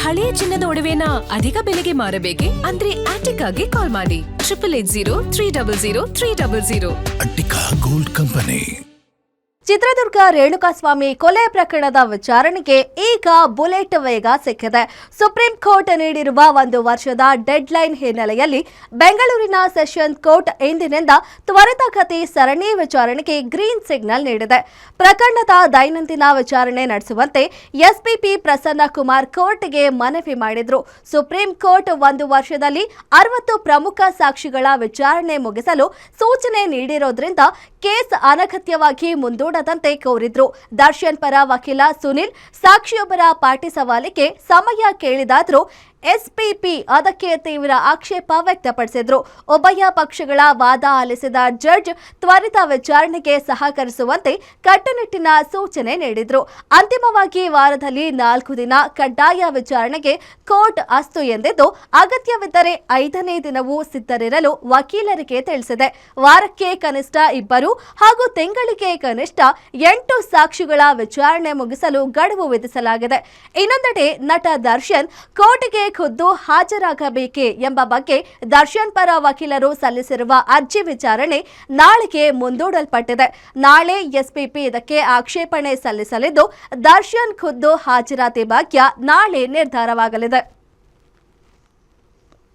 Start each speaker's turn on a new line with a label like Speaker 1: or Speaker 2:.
Speaker 1: ಹಳೆಯ ಚಿನ್ನದ ಒಡವೆನ ಅಧಿಕ ಬೆಲೆಗೆ ಮಾರಬೇಕೆ? ಅಂದ್ರೆ ಆಟಿಕಾಗೆ ಕಾಲ್ ಮಾಡಿ 8880
Speaker 2: ಅಟ್ಟಿಕಾ ಗೋಲ್ಡ್ ಕಂಪನಿ.
Speaker 3: ಚಿತ್ರದುರ್ಗ ರೇಣುಕಾಸ್ವಾಮಿ ಕೊಲೆ ಪ್ರಕರಣದ ವಿಚಾರಣೆಗೆ ಈಗ ಬುಲೆಟ್ ವೇಗ ಸಿಕ್ಕಿದೆ. ಸುಪ್ರೀಂ ಕೋರ್ಟ್ ನೀಡಿರುವ 1 ವರ್ಷದ ಡೆಡ್ಲೈನ್ ಹಿನ್ನೆಲೆಯಲ್ಲಿ ಬೆಂಗಳೂರಿನ ಸೆಷನ್ ಕೋರ್ಟ್ ಇಂದಿನಿಂದ ತ್ವರಿತಗತಿ ಸರಣಿ ವಿಚಾರಣೆಗೆ ಗ್ರೀನ್ ಸಿಗ್ನಲ್ ನೀಡಿದೆ. ಪ್ರಕರಣದ ದೈನಂದಿನ ವಿಚಾರಣೆ ನಡೆಸುವಂತೆ ಎಸ್ಪಿಪಿ ಪ್ರಸನ್ನ ಕುಮಾರ್ ಕೋರ್ಟ್ಗೆ ಮನವಿ ಮಾಡಿದ್ರು. ಸುಪ್ರೀಂ ಕೋರ್ಟ್ 1 ವರ್ಷದಲ್ಲಿ 60 ಪ್ರಮುಖ ಸಾಕ್ಷಿಗಳ ವಿಚಾರಣೆ ಮುಗಿಸಲು ಸೂಚನೆ ನೀಡಿರೋದ್ರಿಂದ ಕೇಸ್ ಅನಗತ್ಯವಾಗಿ ಮುಂದೂಡದಂತೆ ಕೋರಿದ್ರು. ದರ್ಶನ್ ಪರ ವಕೀಲ ಸುನಿಲ್ ಸಾಕ್ಷಿಯೊಬ್ಬರ ಪಾಟಿ ಸವಾಲಿಗೆ ಸಮಯ ಕೇಳಿದಾದರೂ ಎಸ್ಪಿಪಿ ಅದಕ್ಕೆ ತೀವ್ರ ಆಕ್ಷೇಪ ವ್ಯಕ್ತಪಡಿಸಿದ್ರು. ಉಭಯ ಪಕ್ಷಗಳ ವಾದ ಆಲಿಸಿದ ಜಡ್ಜ್ ತ್ವರಿತ ವಿಚಾರಣೆಗೆ ಸಹಕರಿಸುವಂತೆ ಕಟ್ಟುನಿಟ್ಟಿನ ಸೂಚನೆ ನೀಡಿದ್ರು. ಅಂತಿಮವಾಗಿ ವಾರದಲ್ಲಿ 4 ದಿನ ಕಡ್ಡಾಯ ವಿಚಾರಣೆಗೆ ಕೋರ್ಟ್ ಅಸ್ತು ಎಂದಿದ್ದು, ಅಗತ್ಯವಿದ್ದರೆ 5ನೇ ದಿನವೂ ಸಿದ್ಧರಿರಲು ವಕೀಲರಿಗೆ ತಿಳಿಸಿದೆ. ವಾರಕ್ಕೆ ಕನಿಷ್ಠ 2 ಹಾಗೂ ತಿಂಗಳಿಗೆ ಕನಿಷ್ಠ 8 ಸಾಕ್ಷಿಗಳ ವಿಚಾರಣೆ ಮುಗಿಸಲು ಗಡುವು ವಿಧಿಸಲಾಗಿದೆ. ಇನ್ನೊಂದೆಡೆ ನಟ ದರ್ಶನ್ ಕೋರ್ಟ್ಗೆ ಖುದ್ದು ಹಾಜರಾಗಬೇಕೆ ಎಂಬ ಬಗ್ಗೆ ದರ್ಶನ್ ಪರ ವಕೀಲರು ಸಲ್ಲಿಸಿರುವ ಅರ್ಜಿ ವಿಚಾರಣೆ ನಾಳೆಗೆ ಮುಂದೂಡಲ್ಪಟ್ಟಿದೆ. ನಾಳೆ ಎಸ್ಪಿಪಿ ಇದಕ್ಕೆ ಆಕ್ಷೇಪಣೆ ಸಲ್ಲಿಸಲಿದ್ದು, ದರ್ಶನ್ ಖುದ್ದು ಹಾಜರಾತಿ ಬಗ್ಗೆ ನಾಳೆ ನಿರ್ಧಾರವಾಗಲಿದೆ.